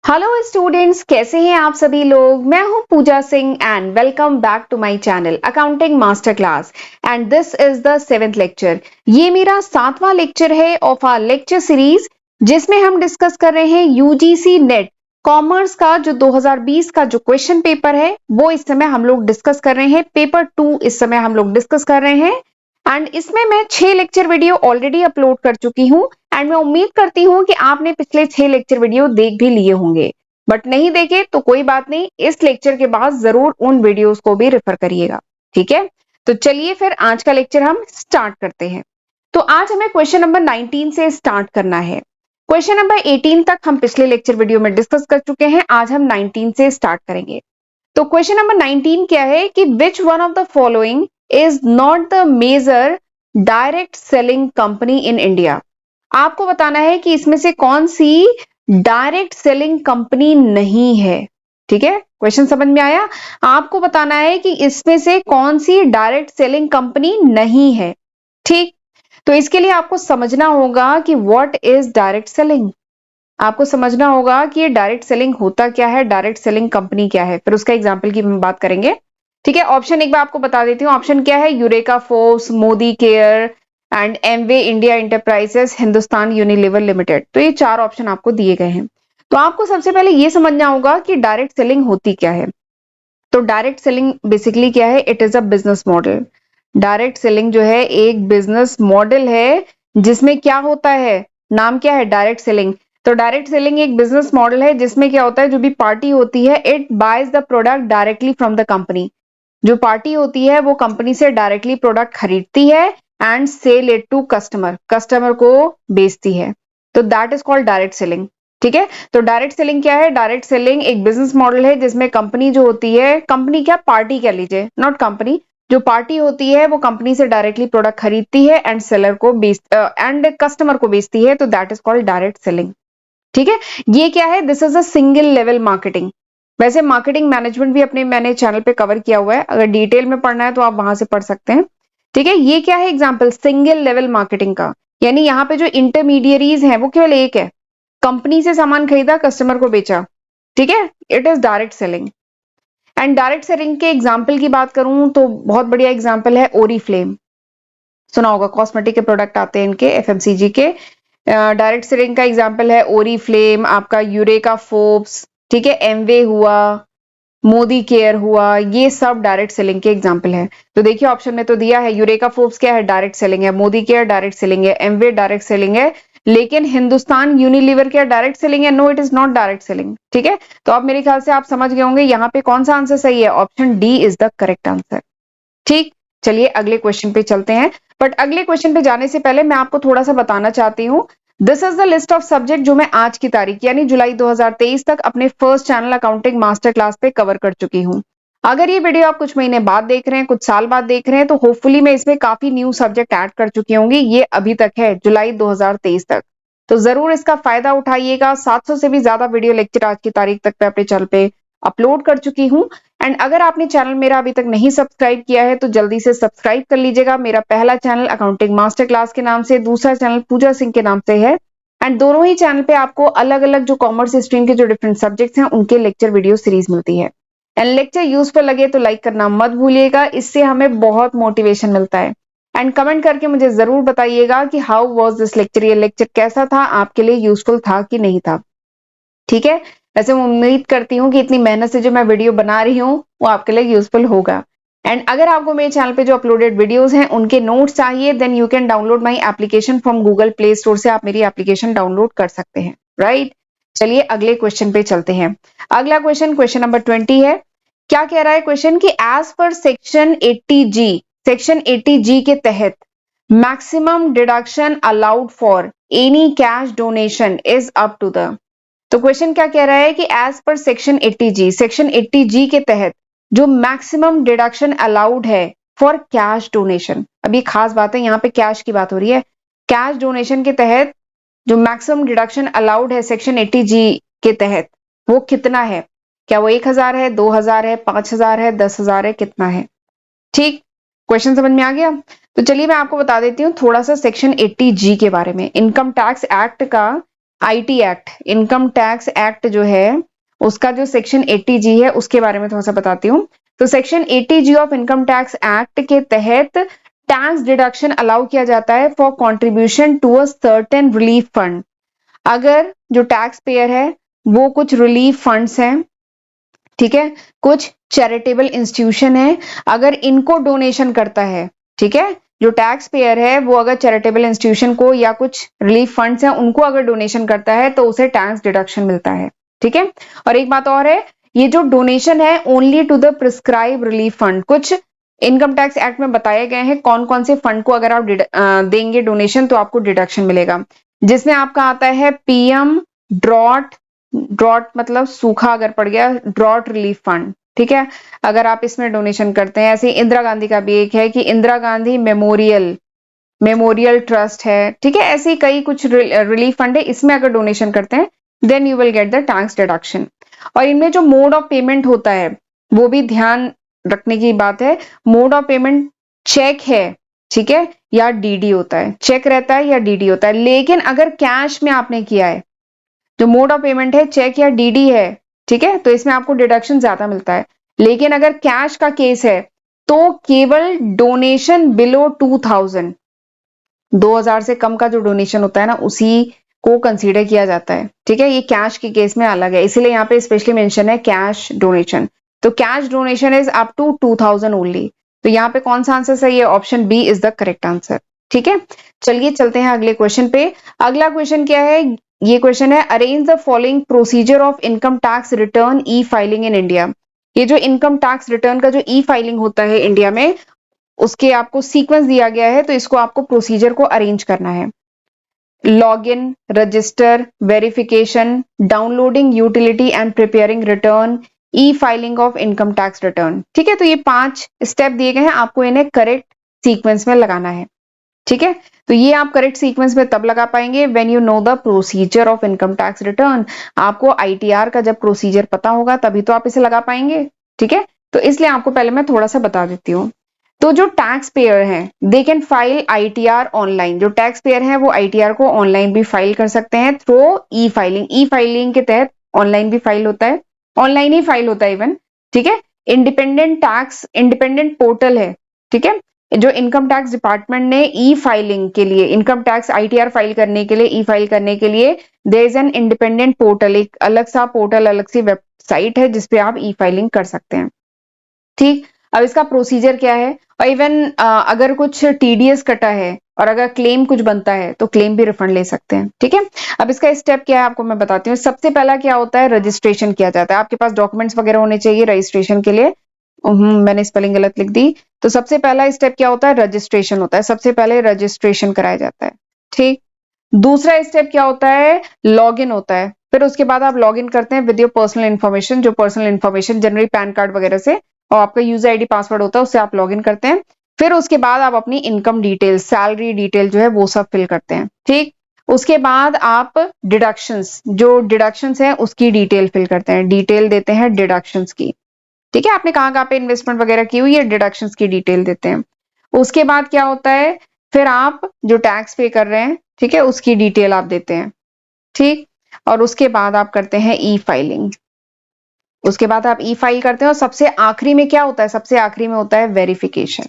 Hello students, कैसे हैं आप सभी लोग। मैं हूं Pooja Singh and welcome back to my channel accounting master class and this is the 7th lecture. ये मेरा 7वां लेक्चर है ऑफ आवर लेक्चर सीरीज, जिसमें हम डिस्कस कर रहे हैं यूजीसी नेट कॉमर्स का जो 2020 का जो क्वेश्चन पेपर है वो इस समय हम लोग डिस्कस कर रहे हैं। पेपर 2 इस समय हम लोग डिस्कस कर रहे हैं एंड इसमें मैं 6 लेक्चर वीडियो ऑलरेडी अपलोड कर चुकी हूँ एंड मैं उम्मीद करती हूँ कि आपने पिछले 6 लेक्चर वीडियो देख भी लिए होंगे। बट नहीं देखे तो कोई बात नहीं, इस लेक्चर के बाद जरूर उन वीडियोस को भी रेफर करिएगा। ठीक है, तो चलिए फिर आज का लेक्चर हम स्टार्ट करते हैं। तो आज हमें क्वेश्चन नंबर 19 से स्टार्ट करना है। क्वेश्चन नंबर 18 तक हम पिछले लेक्चर वीडियो में डिस्कस कर चुके हैं, आज हम 19 से स्टार्ट करेंगे। तो क्वेश्चन नंबर 19 क्या है कि which one of the following is not the major direct selling company in India. आपको बताना है कि इसमें से कौन सी डायरेक्ट सेलिंग कंपनी नहीं है। ठीक है, क्वेश्चन समझ में आया। आपको बताना है कि इसमें से कौन सी डायरेक्ट सेलिंग कंपनी नहीं है। ठीक, तो इसके लिए आपको समझना होगा कि व्हाट इज डायरेक्ट सेलिंग। आपको समझना होगा कि ये डायरेक्ट सेलिंग होता क्या है, डायरेक्ट सेलिंग कंपनी क्या है, फिर उसका एग्जाम्पल की हम बात करेंगे। ठीक है, ऑप्शन एक बार आपको बता देती हूँ। ऑप्शन क्या है, eureka Forbes, Modi care and Amway India enterprises, Hindustan Unilever limited. तो ये 4 ऑप्शन आपको दिए गए हैं। तो आपको सबसे पहले ये समझना होगा कि डायरेक्ट सेलिंग होती क्या है। तो डायरेक्ट सेलिंग बेसिकली क्या है, it is a business model. Direct selling जो है एक बिजनेस मॉडल है जिसमें क्या होता है, नाम क्या है, डायरेक्ट सेलिंग। तो डायरेक्ट सेलिंग एक बिजनेस मॉडल है जिसमें क्या होता है, जो भी पार्टी होती है it buys the product directly from the company. जो पार्टी होती है वो कंपनी से डायरेक्टली प्रोडक्ट खरीदती है and sell it to customer, customer को बेचती है। तो that is called direct selling. ठीक है, तो डायरेक्ट सेलिंग क्या है, डायरेक्ट सेलिंग एक बिजनेस मॉडल है जिसमें कंपनी जो होती है, कंपनी क्या, पार्टी कह लीजिए, नॉट कंपनी, जो पार्टी होती है वो कंपनी से डायरेक्टली प्रोडक्ट खरीदती है एंड सेलर को बेच एंड कस्टमर को बेचती है। तो that is called direct selling. ठीक है, ये क्या है, this is a single level marketing. वैसे मार्केटिंग मैनेजमेंट भी अपने मैंने चैनल पे कवर किया हुआ है, अगर डिटेल में पढ़ना है तो आप वहां से पढ़ सकते हैं। ठीक है, ये क्या है, एग्जाम्पल सिंगल लेवल मार्केटिंग का, यानी यहाँ पे जो इंटरमीडियरीज हैं वो केवल एक है, कंपनी से सामान खरीदा, कस्टमर को बेचा। ठीक है, it is direct selling. And direct selling के एग्जाम्पल की बात करूं तो बहुत बढ़िया एग्जाम्पल है ओरीफ्लेम। सुना होगा, कॉस्मेटिक के प्रोडक्ट आते हैं इनके, एफएमसीजी के। डायरेक्ट सेलिंग का एग्जाम्पल है ओरीफ्लेम, आपका यूरेका फोर्ब्स, ठीक है, एमवे हुआ, मोदी केयर हुआ, ये सब डायरेक्ट सेलिंग के एग्जाम्पल है। तो देखिए ऑप्शन में तो दिया है, यूरेका फोर्ब्स क्या है, डायरेक्ट सेलिंग है, मोदी केयर डायरेक्ट सेलिंग है, एमवे डायरेक्ट सेलिंग है, लेकिन हिंदुस्तान यूनिलीवर क्या डायरेक्ट सेलिंग है, no it is not direct selling. ठीक है, तो अब मेरे ख्याल से आप समझ गए होंगे यहाँ पे कौन सा आंसर सही है, option D is the correct answer. ठीक, चलिए अगले क्वेश्चन पे चलते हैं। बट अगले क्वेश्चन पे जाने से पहले मैं आपको थोड़ा सा बताना चाहती हूँ। This is the list of subject जो मैं आज की तारीख यानी जुलाई 2023 तक अपने first channel accounting master class पे कवर कर चुकी हूँ। अगर ये वीडियो आप कुछ महीने बाद देख रहे हैं, कुछ साल बाद देख रहे हैं, तो होपफुली मैं इसमें काफी न्यू सब्जेक्ट ऐड कर चुकी होंगी। ये अभी तक है जुलाई 2023 तक, तो जरूर इसका फायदा उठाइएगा। 700 से भी ज्यादा वीडियो लेक्चर आज की तारीख तक मैं अपने चैनल पे अपलोड कर चुकी हूँ। एंड अगर आपने चैनल मेरा अभी तक नहीं सब्सक्राइब किया है तो जल्दी से सब्सक्राइब कर लीजिएगा। मेरा पहला चैनल अकाउंटिंग मास्टर क्लास के नाम से, दूसरा चैनल पूजा सिंह के नाम से है। एंड दोनों ही चैनल पे आपको अलग अलग जो कॉमर्स स्ट्रीम के जो डिफरेंट सब्जेक्ट्स हैं उनके लेक्चर वीडियो सीरीज मिलती है। एंड लेक्चर यूजफुल लगे तो लाइक करना मत भूलिएगा, इससे हमें बहुत मोटिवेशन मिलता है। एंड कमेंट करके मुझे जरूर बताइएगा कि हाउ वाज दिस लेक्चर, ये लेक्चर कैसा था, आपके लिए यूजफुल था कि नहीं था। ठीक है, वैसे मैं उम्मीद करती हूँ कि इतनी मेहनत से जो मैं वीडियो बना रही हूँ वो आपके लिए यूजफुल होगा। एंड अगर आपको मेरे चैनल पे जो अपलोडेड वीडियोस हैं उनके नोट्स चाहिए, then you can download my application from Google Play Store से, आप मेरी एप्लीकेशन डाउनलोड कर सकते हैं। राइट, चलिए अगले क्वेश्चन पे चलते हैं। अगला क्वेश्चन, क्वेश्चन नंबर 20 है। क्या कह रहा है क्वेश्चन कि as per section 80G, section 80G के तहत maximum deduction allowed for any cash donation is up to the. तो क्वेश्चन क्या कह रहा है कि as per section 80G, section 80G के तहत जो मैक्सिमम डिडक्शन अलाउड है फॉर कैश डोनेशन। अब ये खास बात है, यहाँ पे कैश की बात हो रही है। कैश डोनेशन के तहत जो मैक्सिमम डिडक्शन अलाउड है सेक्शन 80G के तहत वो कितना है, क्या वो 1000 है, 2000 है, 5000 है, 10,000 है, कितना है। ठीक, क्वेश्चन समझ में आ गया। तो चलिए मैं आपको बता देती हूँ थोड़ा सा सेक्शन 80G के बारे में। इनकम टैक्स एक्ट का IT act, income tax act जो है उसका जो सेक्शन 80G है उसके बारे में थोड़ा सा बताती हूँ। तो section 80G of income tax act के तहत टैक्स डिडक्शन अलाउ किया जाता है for contribution to a certain relief fund. अगर जो टैक्स पेयर है वो कुछ रिलीफ फंड्स हैं, ठीक है, कुछ चैरिटेबल इंस्टीट्यूशन है, अगर इनको डोनेशन करता है, ठीक है, जो टैक्स पेयर है वो अगर चैरिटेबल इंस्टीट्यूशन को या कुछ रिलीफ फंड्स हैं उनको अगर डोनेशन करता है तो उसे टैक्स डिडक्शन मिलता है, ठीक है। और एक बात और है, ये जो डोनेशन है only to the prescribe relief fund, कुछ इनकम टैक्स एक्ट में बताए गए हैं कौन कौन से फंड को अगर आप देंगे डोनेशन तो आपको डिडक्शन मिलेगा, जिसमें आपका आता है पीएम ड्रॉट, ड्रॉट मतलब सूखा अगर पड़ गया, ड्रॉट रिलीफ फंड, ठीक है, अगर आप इसमें डोनेशन करते हैं। ऐसे इंदिरा गांधी का भी एक है कि Indira Gandhi memorial, memorial trust है, ठीक है, ऐसे कई कुछ रिलीफ फंड है, इसमें अगर डोनेशन करते हैं then you will get the tax deduction. और इनमें जो मोड ऑफ पेमेंट होता है वो भी ध्यान रखने की बात है, मोड ऑफ पेमेंट चेक है, ठीक है, या डीडी होता है, चेक रहता है या डीडी होता है। लेकिन अगर कैश में आपने किया है, जो मोड ऑफ पेमेंट है चेक या डीडी है, ठीक है, तो इसमें आपको डिडक्शन ज्यादा मिलता है। लेकिन अगर कैश का केस है तो केवल डोनेशन बिलो 2000, 2000 से कम का जो डोनेशन होता है ना उसी को कंसीडर किया जाता है, ठीक है, ये कैश के केस में अलग है, इसीलिए यहाँ पे स्पेशली मेंशन है कैश डोनेशन। तो cash donation is up to 2000 only. तो यहाँ पे कौन सा आंसर सही है? Option B is the correct answer, ठीक है। चलिए चलते हैं अगले क्वेश्चन पे। अगला क्वेश्चन क्या है? ये क्वेश्चन है, arrange the following procedure of income tax return E filing in India. ये जो इनकम टैक्स रिटर्न का जो ई फाइलिंग होता है इंडिया में, उसके आपको सीक्वेंस दिया गया है, तो इसको आपको प्रोसीजर को अरेंज करना है। Login, register, verification, downloading utility and preparing return, E filing of income tax return, ठीक है। तो ये 5 स्टेप दिए गए हैं, आपको इन्हें करेक्ट सीक्वेंस में लगाना है, ठीक है। तो ये आप करेक्ट सीक्वेंस में तब लगा पाएंगे when you know the procedure of income tax return. आपको आईटीआर का जब प्रोसीजर पता होगा तभी तो आप इसे लगा पाएंगे, ठीक है। तो इसलिए आपको पहले मैं थोड़ा सा बता देती हूँ। तो जो टैक्स पेयर हैं they can file ITR online, जो टैक्स पेयर हैं वो आईटीआर को ऑनलाइन भी फाइल कर सकते हैं थ्रू ई फाइलिंग। ई फाइलिंग के तहत ऑनलाइन भी फाइल होता है, ऑनलाइन ही फाइल होता है इवन, ठीक है। इंडिपेंडेंट टैक्स, इंडिपेंडेंट पोर्टल है, ठीक है, जो इनकम टैक्स डिपार्टमेंट ने ई फाइलिंग के लिए, इनकम टैक्स आईटीआर फाइल करने के लिए, ई फाइल करने के लिए there is an independent portal, एक अलग सा पोर्टल, अलग सी वेबसाइट है जिसपे आप ई फाइलिंग कर सकते हैं, ठीक। अब इसका प्रोसीजर क्या है? और इवन अगर कुछ टीडीएस कटा है और अगर क्लेम कुछ बनता है तो क्लेम भी रिफंड ले सकते हैं, ठीक है। अब इसका स्टेप क्या है आपको मैं बताती हूँ। सबसे पहला क्या होता है? रजिस्ट्रेशन किया जाता है। आपके पास डॉक्यूमेंट्स वगैरह होने चाहिए रजिस्ट्रेशन के लिए। मैंने स्पेलिंग गलत लिख दी। तो सबसे पहला स्टेप क्या होता है? रजिस्ट्रेशन होता है। सबसे पहले रजिस्ट्रेशन कराया जाता है, ठीक। दूसरा स्टेप क्या होता है? लॉगिन होता है। फिर उसके बाद आप लॉगिन करते हैं विद योर पर्सनल इन्फॉर्मेशन, जो personal information generally pan card वगैरह से, और आपका यूजर आईडी पासवर्ड होता है उससे आप लॉगिन करते हैं। फिर उसके बाद आप अपनी इनकम डिटेल, सैलरी डिटेल जो है वो सब फिल करते हैं, ठीक। उसके बाद आप डिडक्शंस, जो डिडक्शंस है उसकी डिटेल फिल करते हैं, डिटेल देते हैं डिडक्शंस की, ठीक है। आपने कहाँ कहाँ पे इन्वेस्टमेंट वगैरह की हुई है, डिडक्शंस की डिटेल देते हैं। उसके बाद क्या होता है? फिर आप जो टैक्स पे कर रहे हैं, ठीक है, उसकी डिटेल आप देते हैं, ठीक। और उसके बाद आप करते हैं ई फाइलिंग। उसके बाद आप ई फाइल करते हैं और सबसे आखिरी में क्या होता है? सबसे आखिरी में होता है वेरिफिकेशन।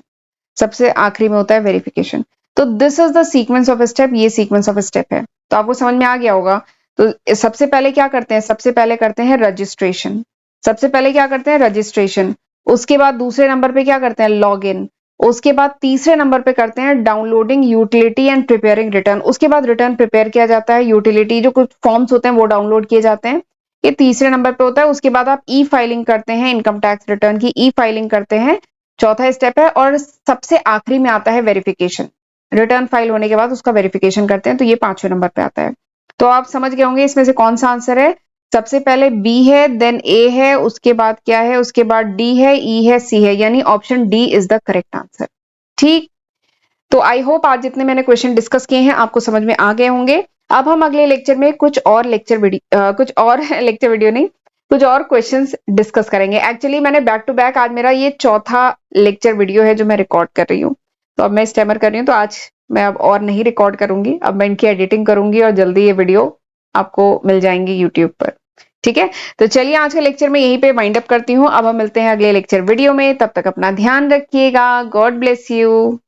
सबसे आखिरी में होता है वेरिफिकेशन। तो this is the sequence of step, ये सीक्वेंस ऑफ स्टेप है। तो आपको समझ में आ गया होगा। तो सबसे पहले क्या करते हैं? सबसे पहले करते हैं रजिस्ट्रेशन। सबसे पहले क्या करते हैं? रजिस्ट्रेशन। उसके बाद दूसरे नंबर पे क्या करते हैं? Log in. उसके बाद तीसरे नंबर पे करते हैं downloading utility and preparing return. उसके बाद रिटर्न प्रिपेयर किया जाता है, यूटिलिटी जो कुछ फॉर्म्स होते हैं वो डाउनलोड किए जाते हैं, ये तीसरे नंबर पे होता है। उसके बाद आप ई फाइलिंग करते हैं, इनकम टैक्स रिटर्न की ई फाइलिंग करते हैं, चौथा स्टेप है। और सबसे आखिरी में आता है वेरिफिकेशन। रिटर्न फाइल होने के बाद उसका वेरिफिकेशन करते हैं, तो ये 5वें नंबर पे आता है। तो आप समझ गए होंगे इसमें से कौन सा आंसर है। सबसे पहले बी है, देन ए है, उसके बाद क्या है? उसके बाद डी है, ई है, सी है, यानी option D is the correct answer, ठीक। तो आई होप आज जितने मैंने क्वेश्चन डिस्कस किए हैं आपको समझ में आ गए होंगे। अब हम अगले लेक्चर में कुछ और लेक्चर वीडियो कुछ और लेक्चर वीडियो नहीं, कुछ और क्वेश्चंस डिस्कस करेंगे। एक्चुअली मैंने बैक टू बैक आज मेरा ये चौथा लेक्चर वीडियो है जो मैं रिकॉर्ड कर रही हूँ। तो अब मैं स्टेमर कर रही हूँ, तो आज मैं अब और नहीं रिकॉर्ड करूंगी, अब मैं इनकी एडिटिंग करूंगी और जल्दी ये वीडियो आपको मिल जाएंगे यूट्यूब पर। ठीक है, तो चलिए आज के लेक्चर में यहीं पे वाइंड अप करती हूँ। अब हम मिलते हैं अगले लेक्चर वीडियो में, तब तक अपना ध्यान रखिएगा। God bless you.